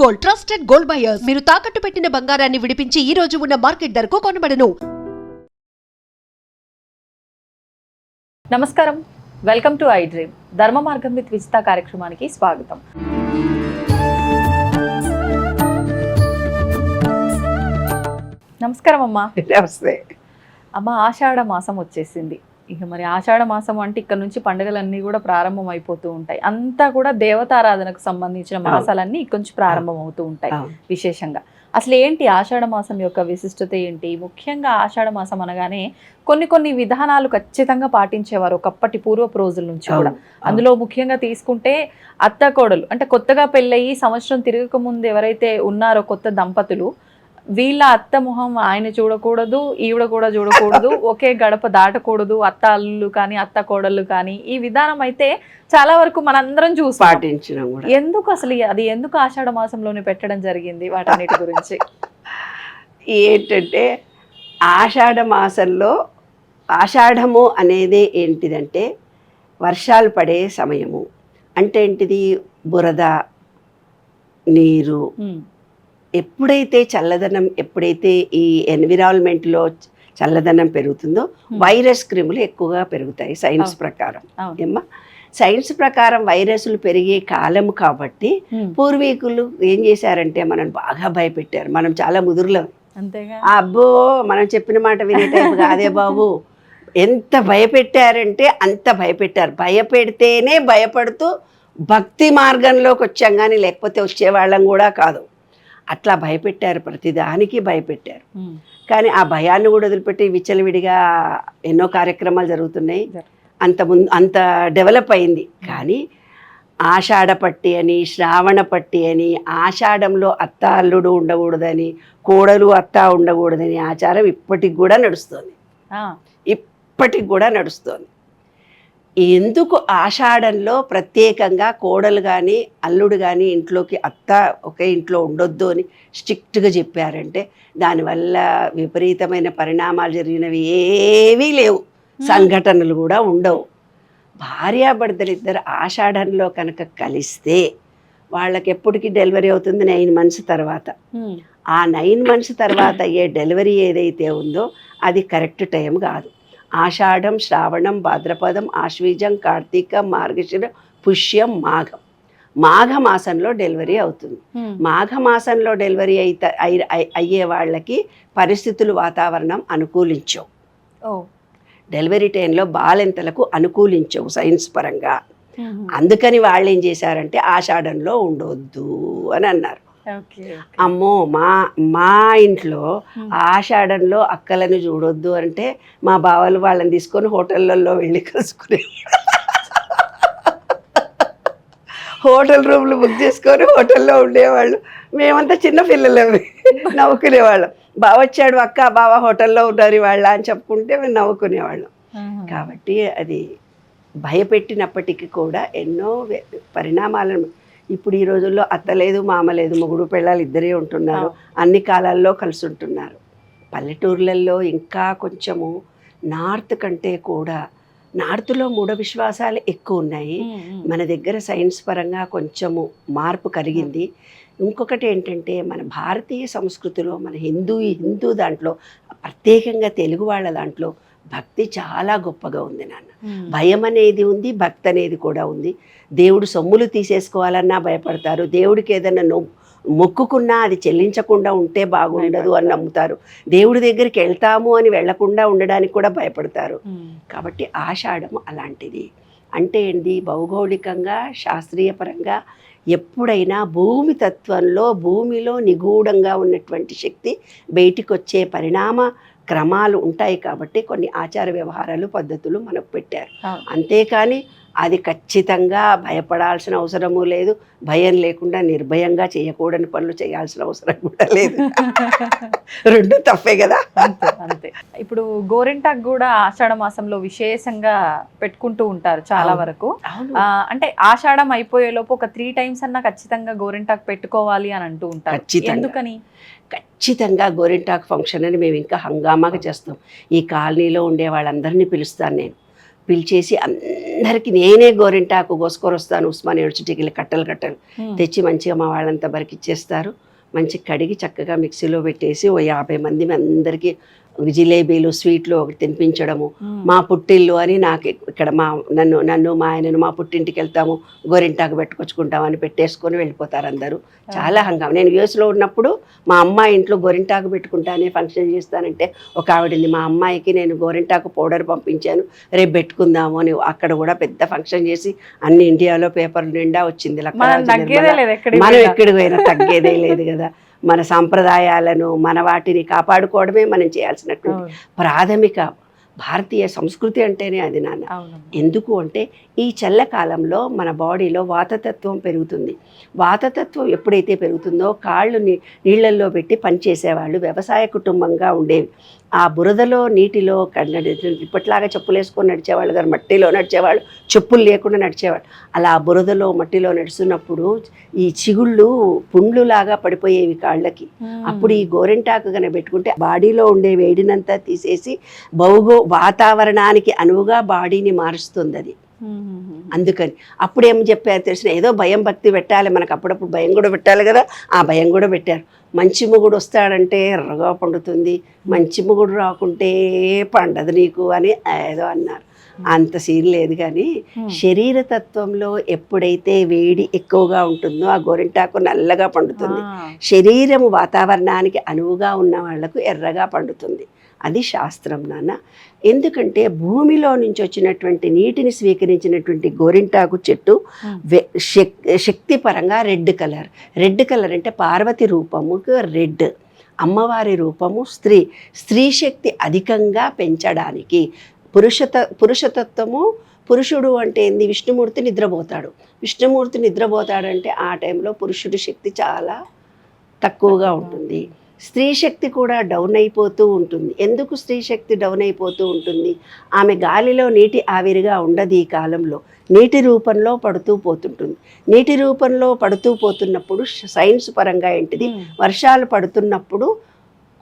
Gold, trusted gold buyers. మీరు తాకట్టు పెట్టిన బంగారాన్ని విడిపించి ఈ రోజు ఉన్న మార్కెట్ ధరకు కొనబడను. నమస్కారం, వెల్కమ్ టు ఐ డ్రీమ్. ధర్మ మార్గం విత్ విజిత కార్యక్రమానికి స్వాగతం. నమస్కారం అమ్మా. నమస్తే అమ్మ, ఆషాఢ మాసం వచ్చేసింది. ఇక మరి ఆషాఢ మాసం అంటే ఇక్కడ నుంచి పండుగలన్నీ కూడా ప్రారంభం అయిపోతూ ఉంటాయి. అంతా కూడా దేవతారాధనకు సంబంధించిన మాసాలన్నీ ఇక్కడ నుంచి ప్రారంభం అవుతూ ఉంటాయి. విశేషంగా అసలు ఏంటి ఆషాఢ మాసం యొక్క విశిష్టత ఏంటి? ముఖ్యంగా ఆషాఢ మాసం అనగానే కొన్ని విధానాలు ఖచ్చితంగా పాటించేవారు ఒకప్పటి పూర్వపు రోజుల నుంచి కూడా. అందులో ముఖ్యంగా తీసుకుంటే అత్త కోడలు, అంటే కొత్తగా పెళ్ళయి సంవత్సరం తిరగక ముందు ఎవరైతే ఉన్నారో కొత్త దంపతులు, వీళ్ళ అత్త మొహం ఆయన చూడకూడదు, ఈవిడ కూడా చూడకూడదు, ఒకే గడప దాటకూడదు, అత్త అల్లుళ్ళు కానీ అత్త కోడళ్ళు కానీ. ఈ విధానం అయితే చాలా వరకు మనందరం చూసి పాటించడం కూడా. ఎందుకు అసలు అది ఎందుకు ఆషాఢ మాసంలోనే పెట్టడం జరిగింది? వాటన్నిటి గురించి ఏంటంటే ఆషాఢ మాసంలో ఆషాఢము అనేది ఏంటిదంటే వర్షాలు పడే సమయము. అంటే ఏంటిది? బురద, నీరు. ఎప్పుడైతే చల్లదనం, ఎప్పుడైతే ఈ ఎన్విరాన్మెంట్లో చల్లదనం పెరుగుతుందో వైరస్ క్రిములు ఎక్కువగా పెరుగుతాయి సైన్స్ ప్రకారం. ఏమ్మా, సైన్స్ ప్రకారం వైరస్లు పెరిగే కాలము కాబట్టి పూర్వీకులు ఏం చేశారంటే మనం బాగా భయపెట్టారు. మనం చాలా ముదురులం. అంతేగా, అబ్బో మనం చెప్పిన మాట వినే టైపు కాదే బాబు. ఎంత భయపెట్టారంటే అంత భయపెట్టారు. భయపెడితేనే భయపడుతూ భక్తి మార్గంలోకి వచ్చాం, కానీ లేకపోతే వచ్చేవాళ్ళం కూడా కాదు. అట్లా భయపెట్టారు, ప్రతిదానికి భయపెట్టారు. కానీ ఆ భయాన్ని కూడా వదిలిపెట్టి విచ్చలవిడిగా ఎన్నో కార్యక్రమాలు జరుగుతున్నాయి. అంత డెవలప్ అయింది. కానీ ఆషాఢ పట్టి అని, శ్రావణ పట్టి అని, ఆషాఢంలో అత్త అల్లుడు ఉండకూడదని, కోడలు అత్త ఉండకూడదని ఆచారం ఇప్పటికి కూడా నడుస్తుంది. ఇప్పటికి కూడా నడుస్తుంది. ఎందుకు ఆషాఢంలో ప్రత్యేకంగా కోడలు కానీ అల్లుడు కానీ ఇంట్లోకి అత్త ఒకే ఇంట్లో ఉండొద్దు అని స్ట్రిక్ట్గా చెప్పారంటే దానివల్ల విపరీతమైన పరిణామాలు జరిగినవి ఏవీ లేవు, సంఘటనలు కూడా ఉండవు. భార్యాభర్తలు ఇద్దరు ఆషాఢంలో కనుక కలిస్తే వాళ్ళకి ఎప్పటికీ డెలివరీ అవుతుంది 9 months తర్వాత. ఆ 9 months తర్వాత అయ్యే డెలివరీ ఏదైతే ఉందో అది కరెక్ట్ టైం కాదు. ఆషాఢం, శ్రావణం, భాద్రపదం, ఆశ్వీజం, కార్తీక, మార్గశిర, పుష్యం, మాఘం. మాఘమాసంలో డెలివరీ అవుతుంది. మాఘమాసంలో డెలివరీ అయ్యే వాళ్ళకి పరిస్థితులు, వాతావరణం అనుకూలించవు. డెలివరీ టైంలో బాలెంతలకు అనుకూలించవు సైన్స్ పరంగా. అందుకని వాళ్ళు ఏం చేశారంటే ఆషాఢంలో ఉండొద్దు అని అన్నారు. అమ్మో, మా ఇంట్లో ఆషాఢంలో అక్కలను చూడొద్దు అంటే మా బావలు వాళ్ళని తీసుకొని హోటళ్ళల్లో వెళ్ళి కలుసుకునే, హోటల్ రూమ్లు బుక్ చేసుకొని హోటల్లో ఉండేవాళ్ళు. మేమంతా చిన్న పిల్లలవి నవ్వుకునేవాళ్ళం. బావ వచ్చాడు అక్క, బావ హోటల్లో ఉన్నారు వాళ్ళ అని చెప్పుకుంటే మేము నవ్వుకునేవాళ్ళం. కాబట్టి అది భయపెట్టినప్పటికీ కూడా ఎన్నో పరిణామాలను. ఇప్పుడు ఈ రోజుల్లో అత్త లేదు, మామ లేదు, మొగుడు పెళ్ళాలు ఇద్దరే ఉంటున్నారు. అన్ని కాలాల్లో కలిసి ఉంటున్నారు. పల్లెటూర్లలో ఇంకా కొంచెము నార్త్ కంటే కూడా నార్త్లో మూఢ విశ్వాసాలు ఎక్కువ ఉన్నాయి. మన దగ్గర సైన్స్ పరంగా కొంచెము మార్పు కలిగింది. ఇంకొకటి ఏంటంటే మన భారతీయ సంస్కృతిలో, మన హిందూ దాంట్లో, ప్రత్యేకంగా తెలుగు వాళ్ళ దాంట్లో భక్తి చాలా గొప్పగా ఉంది నాన్న. భయం అనేది ఉంది, భక్తి అనేది కూడా ఉంది. దేవుడు సొమ్ములు తీసేసుకోవాలన్నా భయపడతారు. దేవుడికి ఏదైనా మొక్కుకున్నా అది చెల్లించకుండా ఉంటే బాగుండదు అని నమ్ముతారు. దేవుడి దగ్గరికి వెళ్తాము అని వెళ్లకుండా ఉండడానికి కూడా భయపడతారు. కాబట్టి ఆషాఢం అలాంటిది. అంటే ఏంటి? భౌగోళికంగా, శాస్త్రీయ పరంగా ఎప్పుడైనా భూమి తత్వంలో, భూమిలో నిగూఢంగా ఉన్నటువంటి శక్తి బయటికి వచ్చే పరిణామ క్రమాలు ఉంటాయి. కాబట్టి కొన్ని ఆచార వ్యవహారాలు, పద్ధతులు మనకు పెట్టారు. అంతేకాని అది ఖచ్చితంగా భయపడాల్సిన అవసరము లేదు. భయం లేకుండా నిర్భయంగా చేయకూడని పనులు చేయాల్సిన అవసరం కూడా లేదు. రెండు తప్పే కదా. అంతే. ఇప్పుడు గోరింటాకు కూడా ఆషాఢ మాసంలో విశేషంగా పెట్టుకుంటూ ఉంటారు చాలా వరకు. అంటే ఆషాఢం అయిపోయేలోపు ఒక 3 times అన్నా ఖచ్చితంగా గోరింటాకు పెట్టుకోవాలి అని అంటూ ఉంటారు. ఎందుకని? ఖచ్చితంగా గోరింటాకు ఫంక్షన్ అని మేము ఇంకా హంగామాగా చేస్తాం. ఈ కాలనీలో ఉండే వాళ్ళందరినీ పిలుస్తాను నేను. పిలిచేసి అందరికీ నేనే గోరింటాకు కోసుకొని వస్తాను ఉస్మానియా యూనివర్సిటీకి వెళ్ళి కట్టలు కట్టలు తెచ్చి మంచిగా మా వాళ్ళంతా బరికిచ్చేస్తారు. మంచి కడిగి చక్కగా మిక్సీలో పెట్టేసి ఓ 50 మంది అందరికీ జిలేబీలు స్వీట్లు ఒకటి తినిపించడము. మా పుట్టిల్లు అని నాకు ఇక్కడ నన్ను మా ఆయనను మా పుట్టింటికి వెళ్తాము గోరింటాకు పెట్టుకొచ్చుకుంటామని పెట్టేసుకొని వెళ్ళిపోతారు అందరూ. చాలా హంగామా. నేను యూఎస్లో ఉన్నప్పుడు మా అమ్మాయి ఇంట్లో గోరింటాకు పెట్టుకుంటానే ఫంక్షన్ చేస్తానంటే ఒక ఆవిడింది, మా అమ్మాయికి నేను గోరింటాకు పౌడర్ పంపించాను రేపు పెట్టుకుందాము అని. అక్కడ కూడా పెద్ద ఫంక్షన్ చేసి అన్ని ఇండియాలో పేపర్లు నిండా వచ్చింది. మనం ఎక్కడికి పోయినా తగ్గేదే లేదు కదా. మన సాంప్రదాయాలను మన వాటిని కాపాడుకోవడమే మనం చేయాల్సినటువంటి ప్రాథమిక భారతీయ సంస్కృతి అంటేనే అది నాన్న. ఎందుకు అంటే ఈ చల్లకాలంలో మన బాడీలో వాతతత్వం పెరుగుతుంది. వాతతత్వం ఎప్పుడైతే పెరుగుతుందో కాళ్ళు నీళ్ళల్లో పెట్టి పనిచేసేవాళ్ళు వ్యవసాయ కుటుంబంగా ఉండేవి. ఆ బురదలో నీటిలో ఇప్పట్లాగా చెప్పులు వేసుకొని నడిచేవాళ్ళు గారు, మట్టిలో నడిచేవాళ్ళు, చెప్పులు లేకుండా నడిచేవాళ్ళు. అలా బురదలో మట్టిలో నడుస్తున్నప్పుడు ఈ చిగుళ్ళు పుండ్లులాగా పడిపోయేవి కాళ్ళకి. అప్పుడు ఈ గోరింటాకు కనుక పెట్టుకుంటే బాడీలో ఉండే వేడినంతా తీసేసి వాతావరణానికి అనువుగా బాడీని మారుస్తుంది అది. అందుకని అప్పుడు ఏం చెప్పారు తెలిసిన, ఏదో భయం భక్తి పెట్టాలి మనకు, అప్పుడప్పుడు భయం కూడా పెట్టాలి కదా. ఆ భయం కూడా పెట్టారు. మంచి మొగుడు వస్తాడంటే ఎర్రగా పండుతుంది, మంచి మొగుడు రాకుంటే పండదు నీకు అని ఏదో అన్నారు. అంత సీన్ లేదు. కానీ శరీర తత్వంలో ఎప్పుడైతే వేడి ఎక్కువగా ఉంటుందో ఆ గోరింటాకు నల్లగా పండుతుంది. శరీరము వాతావరణానికి అనువుగా ఉన్న వాళ్లకు ఎర్రగా పండుతుంది. అది శాస్త్రం నాన్న. ఎందుకంటే భూమిలో నుంచి వచ్చినటువంటి నీటిని స్వీకరించినటువంటి గోరింటాకు చెట్టు శక్తి పరంగా రెడ్ కలర్. రెడ్ కలర్ అంటే పార్వతి రూపముకు రెడ్, అమ్మవారి రూపము స్త్రీ శక్తి అధికంగా పెంచడానికి. పురుషతత్వము, పురుషుడు అంటే ఏంది, విష్ణుమూర్తి నిద్రపోతాడు. విష్ణుమూర్తి నిద్రపోతాడంటే ఆ టైంలో పురుషుడి శక్తి చాలా తక్కువగా ఉంటుంది. స్త్రీ శక్తి కూడా డౌన్ అయిపోతూ ఉంటుంది. ఎందుకు స్త్రీ శక్తి డౌన్ అయిపోతూ ఉంటుంది? ఆమె గాలిలో నీటి ఆవిరిగా ఉండదు. ఈ కాలంలో నీటి రూపంలో పడుతూ పోతుంటుంది. నీటి రూపంలో పడుతూ పోతున్నప్పుడు సైన్స్ పరంగా ఏంటిది, వర్షాలు పడుతున్నప్పుడు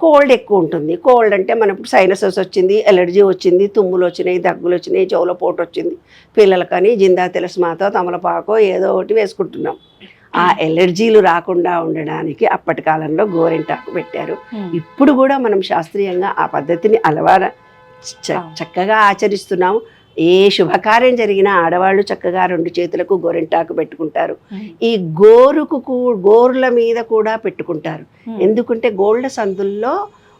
కోల్డ్ ఎక్కువ ఉంటుంది. కోల్డ్ అంటే మనకు సైనసస్ వచ్చింది, ఎలర్జీ వచ్చింది, తుమ్ములు వచ్చినాయి, దగ్గులు వచ్చినాయి, చెవుల పోటు వచ్చింది. పిల్లలకని జిందా తెలస్మాతో తమలపాకో ఏదో ఒకటి వేసుకుంటున్నాం. ఆ ఎలర్జీలు రాకుండా ఉండడానికి అప్పటి కాలంలో గోరింటాకు పెట్టారు. ఇప్పుడు కూడా మనం శాస్త్రీయంగా ఆ పద్ధతిని చక్కగా ఆచరిస్తున్నాము. ఏ శుభకార్యం జరిగినా ఆడవాళ్ళు చక్కగా 2 చేతులకు గోరింటాకు పెట్టుకుంటారు. ఈ గోరుల మీద కూడా పెట్టుకుంటారు. ఎందుకంటే గోళ్ళ సందుల్లో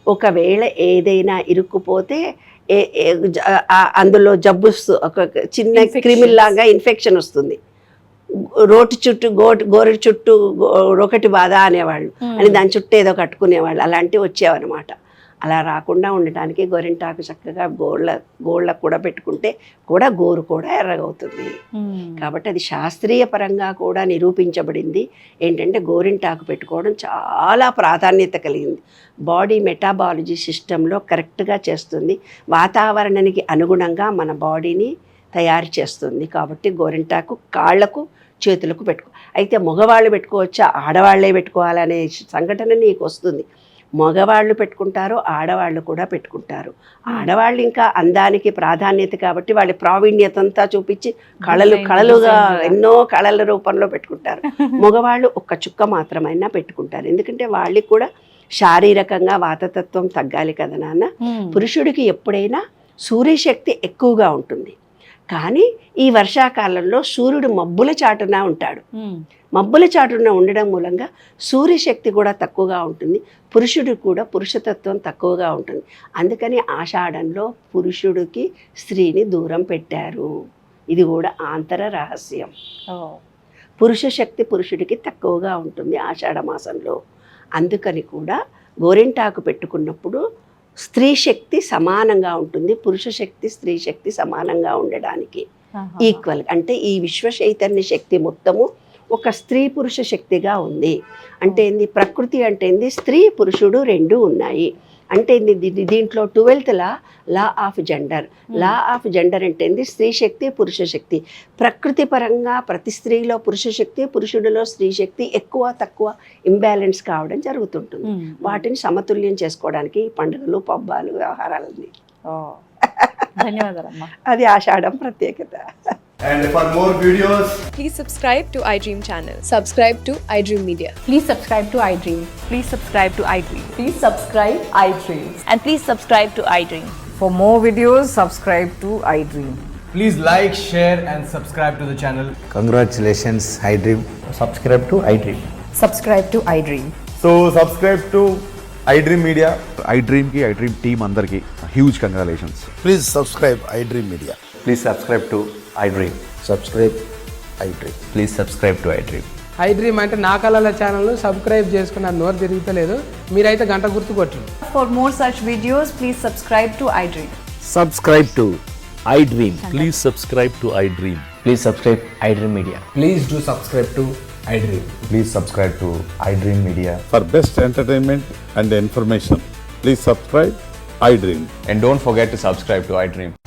ఒకవేళ ఏదైనా ఇరుక్కుపోతే అందులో జబ్బు, ఒక చిన్న క్రిమిలాగా ఇన్ఫెక్షన్ వస్తుంది. రోటి చుట్టూ గోరు చుట్టూ ఒకటి బాధ అనేవాళ్ళు అని దాని చుట్టూ ఏదో కట్టుకునేవాళ్ళు. అలాంటివి వచ్చేవన్నమాట. అలా రాకుండా ఉండటానికి గోరింటాకు చక్కగా గోళ్ళకు కూడా పెట్టుకుంటే కూడా గోరు కూడా ఎర్రగవుతుంది. కాబట్టి అది శాస్త్రీయ పరంగా కూడా నిరూపించబడింది. ఏంటంటే గోరింటాకు పెట్టుకోవడం చాలా ప్రాధాన్యత కలిగింది. బాడీ మెటాబాలజీ సిస్టంలో కరెక్ట్గా చేస్తుంది. వాతావరణానికి అనుగుణంగా మన బాడీని తయారు చేస్తుంది. కాబట్టి గోరింటాకు కాళ్లకు చేతులకు అయితే మగవాళ్ళు పెట్టుకోవచ్చా, ఆడవాళ్లే పెట్టుకోవాలనే సంఘటన నీకు వస్తుంది. మగవాళ్ళు పెట్టుకుంటారు, ఆడవాళ్ళు కూడా పెట్టుకుంటారు. ఆడవాళ్ళు ఇంకా అందానికి ప్రాధాన్యత కాబట్టి వాళ్ళ ప్రావీణ్యత అంతా చూపించి కళలుగా ఎన్నో కళల రూపంలో పెట్టుకుంటారు. మగవాళ్ళు ఒక్క చుక్క మాత్రమైనా పెట్టుకుంటారు. ఎందుకంటే వాళ్ళకి కూడా శారీరకంగా వాతతత్వం తగ్గాలి కదా నాన్న. పురుషుడికి ఎప్పుడైనా సూర్యశక్తి ఎక్కువగా ఉంటుంది. కానీ ఈ వర్షాకాలంలో సూర్యుడు మబ్బుల చాటున ఉంటాడు. మబ్బుల చాటున ఉండడం మూలంగా సూర్యశక్తి కూడా తక్కువగా ఉంటుంది. పురుషుడు కూడా పురుషతత్వం తక్కువగా ఉంటుంది. అందుకని ఆషాఢంలో పురుషుడికి స్త్రీని దూరం పెట్టారు. ఇది కూడా ఆంతర రహస్యం. పురుష శక్తి పురుషుడికి తక్కువగా ఉంటుంది ఆషాఢ మాసంలో. అందుకని కూడా గోరింటాకు పెట్టుకున్నప్పుడు స్త్రీ శక్తి సమానంగా ఉంటుంది. పురుష శక్తి స్త్రీ శక్తి సమానంగా ఉండడానికి ఈక్వల్. అంటే ఈ విశ్వ చైతన్య శక్తి మొత్తము ఒక స్త్రీ పురుష శక్తిగా ఉంది. అంటే ఏంది, ప్రకృతి అంటే ఏంది, స్త్రీ పురుషుడు 2 ఉన్నాయి. అంటే దీంట్లో 12th law of gender. Law of gender అంటే ఏంది, స్త్రీ శక్తి పురుష శక్తి. ప్రకృతి పరంగా ప్రతి స్త్రీలో పురుష శక్తి, పురుషుడిలో స్త్రీ శక్తి ఎక్కువ తక్కువ ఇంబ్యాలెన్స్ కావడం జరుగుతుంటుంది. వాటిని సమతుల్యం చేసుకోవడానికి పండుగలు, పబ్బాలు, వ్యవహారాలని ధన్యవాదాలమ్మా. అది ఆషాఢం ప్రత్యేకత. And for more videos, Please subscribe to iDream channel. Subscribe to iDream Media. Please subscribe to iDream. Please subscribe to iDream. Please subscribe iDream. And please subscribe to iDream. For more videos, subscribe to iDream. please like, share, and subscribe to the channel. Congratulations, iDream. Subscribe to iDream. Subscribe to iDream. So subscribe to iDream Media. iDream ki iDream team andarki huge congratulations. Please subscribe iDream Media. Please subscribe to iDream. Subscribe iDream. Please subscribe to iDream. iDream అంటే నా కళల ఛానల్ను subscribe చేసుకున్న నోరు తిరుగుతలేదు, మీరైతే గంట గుర్తు కొట్టండి. For more such videos, please subscribe to iDream. Subscribe to iDream. Please subscribe to iDream. Please subscribe iDream Media. Please do subscribe to iDream. Please subscribe to iDream Media. For best entertainment and information, please subscribe iDream. And don't forget to subscribe to iDream.